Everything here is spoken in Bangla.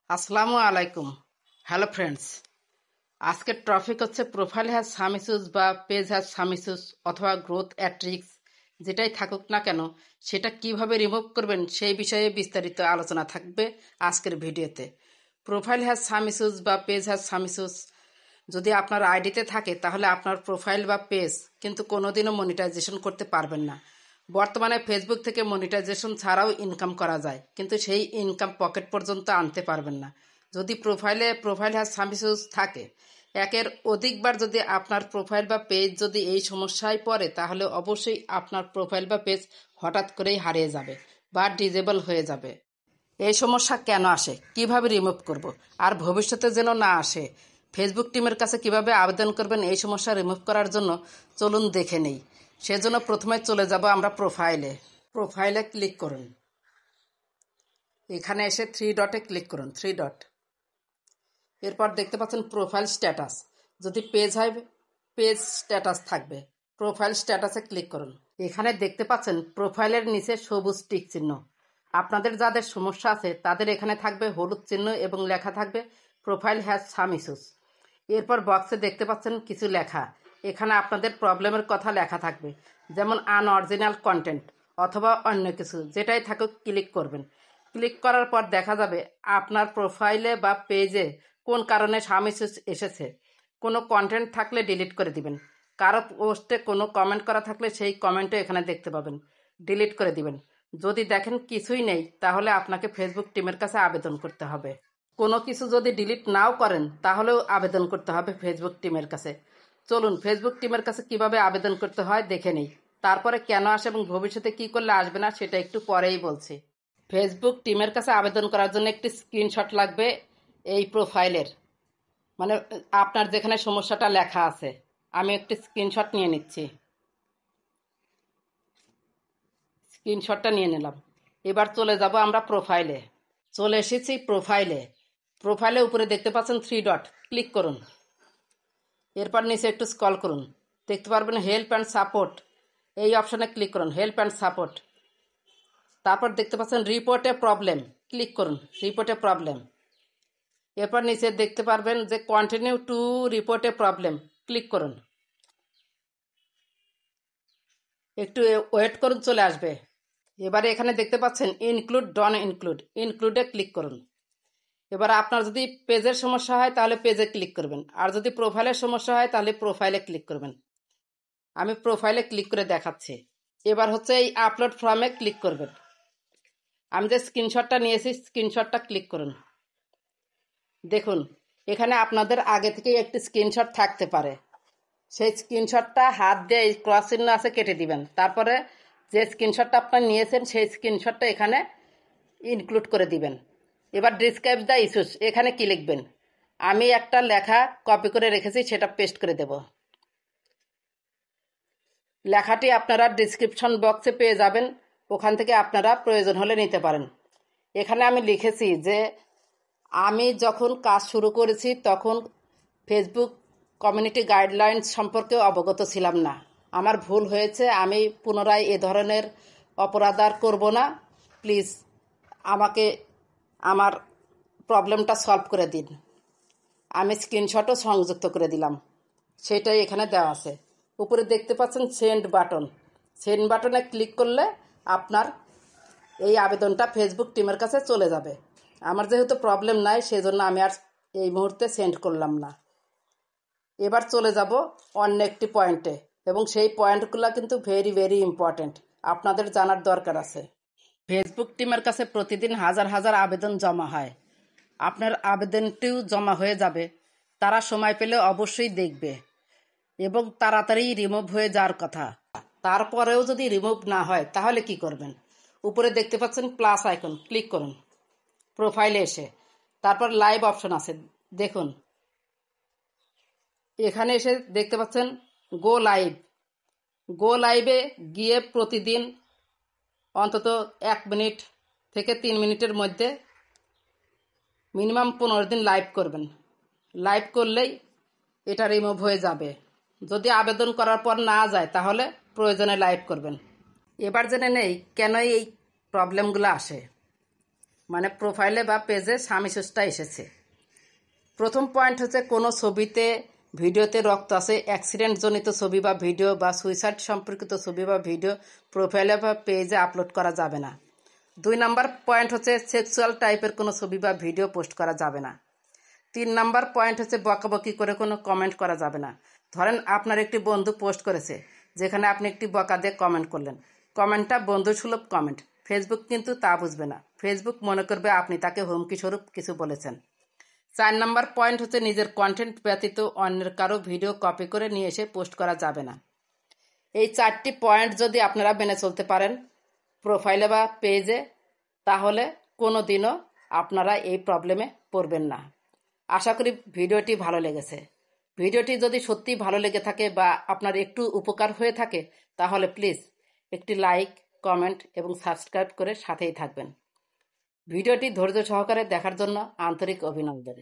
আসসালামু আলাইকুম। হ্যালো ফ্রেন্ডস, আজকের টপিক হচ্ছে প্রোফাইল হ্যাজ সাম ইস্যুস বা পেজ হ্যাজ সাম ইস্যুস অথবা গ্রোথ অ্যাট্রিক্স, যেটাই থাকুক না কেন সেটা কিভাবে রিমুভ করবেন সেই বিষয়ে বিস্তারিত আলোচনা থাকবে আজকের ভিডিওতে। প্রোফাইল হ্যাজ সাম ইস্যুস বা পেজ হ্যাজ সাম ইস্যুস যদি আপনার আইডিতে থাকে তাহলে আপনার প্রোফাইল বা পেজ কিন্তু কোনোদিনও মনিটাইজেশন করতে পারবেন না। বর্তমানে ফেসবুক থেকে মনিটাইজেশন ছাড়াও ইনকাম করা যায়, কিন্তু সেই ইনকাম পকেট পর্যন্ত আনতে পারবেন না যদি প্রোফাইল হ্যাজ সাম ইস্যুস থাকে। একের অধিকবার যদি আপনার প্রোফাইল বা পেজ যদি এই সমস্যায় পড়ে তাহলে অবশ্যই আপনার প্রোফাইল বা পেজ হঠাৎ করেই হারিয়ে যাবে বা ডিজেবল হয়ে যাবে। এই সমস্যা কেন আসে, কিভাবে রিমুভ করব, আর ভবিষ্যতে যেন না আসে, ফেসবুক টিমের কাছে কিভাবে আবেদন করবেন এই সমস্যা রিমুভ করার জন্য চলুন দেখে নেই। সেজন্য প্রথমে চলে যাব আমরা প্রোফাইলে ক্লিক করুন। এখানে এসে থ্রি ডটে ক্লিক করুন, থ্রি ডট। এরপর দেখতে পাচ্ছেন প্রোফাইল স্ট্যাটাস। যদি পেজ হয় পেজ স্ট্যাটাস থাকবে, প্রোফাইল স্ট্যাটাসে ক্লিক করুন। এখানে দেখতে পাচ্ছেন প্রোফাইলের নিচে সবুজ টিক চিহ্ন। আপনাদের যাদের সমস্যা আছে তাদের এখানে থাকবে হলুদ চিহ্ন এবং লেখা থাকবে প্রোফাইল হ্যাজ সাম ইস্যুস। এরপর বক্সে দেখতে পাচ্ছেন কিছু লেখা। এখানে আপনাদের প্রবলেমের কথা লেখা থাকবে, যেমন আনঅরিজিনাল কন্টেন্ট অথবা অন্য কিছু, যেটাই থাকুক ক্লিক করবেন। ক্লিক করার পর দেখা যাবে আপনার প্রোফাইলে বা পেজে কোন কারণে সাম ইস্যুস এসেছে। কোনো কন্টেন্ট থাকলে ডিলিট করে দিবেন। কারো পোস্টে কোনো কমেন্ট করা থাকলে সেই কমেন্টও এখানে দেখতে পাবেন, ডিলিট করে দিবেন। যদি দেখেন কিছুই নেই তাহলে আপনাকে ফেসবুক টিমের কাছে আবেদন করতে হবে। কোনো কিছু যদি ডিলিট নাও করেন তাহলেও আবেদন করতে হবে ফেসবুক টিমের কাছে। চলুন ফেসবুক টিমের কাছে কিভাবে আবেদন করতে হয় দেখে নেই, তারপরে কেন আসে এবং ভবিষ্যতে কি করলে আসবে না সেটা একটু পরেই বলছি। ফেসবুক টিমের কাছে আবেদন করার জন্য একটি স্ক্রিনশট লাগবে এই প্রোফাইলের, মানে আপনার যেখানে সমস্যাটা লেখা আছে। আমি একটি স্ক্রিনশট নিয়ে নিচ্ছি, স্ক্রিনশটটা নিয়ে নিলাম। এবার চলে যাব আমরা প্রোফাইলে। চলে এসেছি প্রোফাইলে উপরে দেখতে পাচ্ছেন থ্রি ডট, ক্লিক করুন। এরপর নিচে একটু স্ক্রল করুন, দেখতে পারবেন হেল্প অ্যান্ড সাপোর্ট, এই অপশানে ক্লিক করুন, হেল্প অ্যান্ড সাপোর্ট। তারপর দেখতে পাচ্ছেন রিপোর্ট এ প্রবলেম, ক্লিক করুন রিপোর্ট এ প্রবলেম। এরপর নিচে দেখতে পারবেন যে continue to report A problem, click করুন। একটু ওয়েট করুন, চলে আসবে। এবারে এখানে দেখতে পাচ্ছেন ইনক্লুড ডন ইনক্লুডে ক্লিক করুন। এবার আপনার যদি পেজের সমস্যা হয় তাহলে পেজে ক্লিক করবেন, আর যদি প্রোফাইলের সমস্যা হয় তাহলে প্রোফাইলে ক্লিক করবেন। আমি প্রোফাইলে ক্লিক করে দেখাচ্ছি। এবার হচ্ছে এই আপলোড ফর্মে ক্লিক করবেন। আমি যে স্ক্রিনশটটা নিয়েছি স্ক্রিনশটটা ক্লিক করুন। দেখুন এখানে আপনাদের আগে থেকেই একটি স্ক্রিনশট থাকতে পারে, সেই স্ক্রিনশটটা হাত দিয়ে এই ক্রস চিহ্ন আছে কেটে দিবেন। তারপরে যে স্ক্রিনশটটা আপনার নিয়েছেন সেই স্ক্রিনশটটা এখানে ইনক্লুড করে দিবেন। এবার ডিসক্রাইব দ্য ইস্যুস এখানে কি লিখবেন। আমি একটা লেখা কপি করে রেখেছি, সেটা পেস্ট করে দেব। লেখাটি আপনারা ডিসক্রিপশন বক্সে পেয়ে যাবেন, ওখান থেকে আপনারা প্রয়োজন হলে নিতে পারেন। এখানে আমি লিখেছি যে আমি যখন কাজ শুরু করেছি তখন ফেসবুক কমিউনিটি গাইডলাইন্স সম্পর্কে অবগত ছিলাম না। আমার ভুল হয়েছে, আমি পুনরায় এ ধরনের অপরাধ আর করব না। প্লিজ আমাকে আমার প্রবলেমটা সলভ করে দিন। আমি স্ক্রিনশটও সংযুক্ত করে দিলাম, সেটাই এখানে দেওয়া আছে। উপরে দেখতে পাচ্ছেন সেন্ড বাটনে ক্লিক করলে আপনার এই আবেদনটা ফেসবুক টিমের কাছে চলে যাবে। আমার যেহেতু প্রবলেম নাই সেজন্য আমি আর এই মুহূর্তে সেন্ড করলাম না। এবার চলে যাব অন্য একটি পয়েন্টে, এবং সেই পয়েন্টগুলো কিন্তু ভেরি ভেরি ইম্পর্ট্যান্ট, আপনাদের জানার দরকার আছে। ফেসবুক টিমের কাছে প্রতিদিন হাজার হাজার আবেদন জমা হয়। আপনার আবেদনটিও জমা হয়ে যাবে, তারা সময় পেলে অবশ্যই দেখবে এবং তাড়াতাড়ি রিমুভ হয়ে যাওয়ার কথা। তারপরেও যদি রিমুভ না হয় তাহলে কি করবেন। উপরে দেখতে পাচ্ছেন প্লাস আইকন, ক্লিক করুন প্রোফাইলে এসে। তারপর লাইভ অপশন আছে, দেখুন এখানে এসে দেখতে পাচ্ছেন গো লাইভে গিয়ে প্রতিদিন অন্তত 1 মিনিট থেকে 3 মিনিটের মধ্যে মিনিমাম 15 দিন লাইভ করবেন। লাইভ করলেই এটা রিমুভ হয়ে যাবে। যদি আবেদন করার পর না যায় তাহলে প্রয়োজনে লাইভ করবেন। এবার জেনে নেই কেন এই প্রবলেমগুলো আসে। মানে প্রোফাইলে বা পেজে স্বামী সুষ্টা এসেছে। প্রথম পয়েন্ট হচ্ছে কোনো ছবিতে ভিডিওতে রক্ত আছে অ্যাক্সিডেন্টজনিত ছবি বা ভিডিও বা সুইসাইড সম্পর্কিত ছবি বা ভিডিও প্রোফাইলে বা পেজে আপলোড করা যাবে না। 2 নম্বর পয়েন্ট হচ্ছে সেক্সুয়াল টাইপের কোনো ছবি বা ভিডিও পোস্ট করা যাবে না। 3 নম্বর পয়েন্ট হচ্ছে বকাবকি করে কোনো কমেন্ট করা যাবে না। ধরেন আপনার একটি বন্ধু পোস্ট করেছে যেখানে আপনি একটি বকা দিয়ে কমেন্ট করলেন, কমেন্টটা বন্ধুসুলভ কমেন্ট, ফেসবুক কিন্তু তা বুঝবে না, ফেসবুক মনে করবে আপনি তাকে হুমকি স্বরূপ কিছু বলেছেন। 4 নম্বর পয়েন্ট হচ্ছে নিজের কন্টেন্ট ব্যতীত অন্যের কারো ভিডিও কপি করে নিয়ে এসে পোস্ট করা যাবে না। এই 4টি পয়েন্ট যদি আপনারা মেনে চলতে পারেন প্রোফাইলে বা পেজে, তাহলে কোনো দিনও আপনারা এই প্রবলেমে পড়বেন না। আশা করি ভিডিওটি ভালো লেগেছে। ভিডিওটি যদি সত্যি ভালো লেগে থাকে বা আপনার একটু উপকার হয়ে থাকে তাহলে প্লিজ একটি লাইক, কমেন্ট এবং সাবস্ক্রাইব করে সাথেই থাকবেন। ভিডিওটি ধৈর্য সহকারে দেখার জন্য আন্তরিক অভিনন্দন।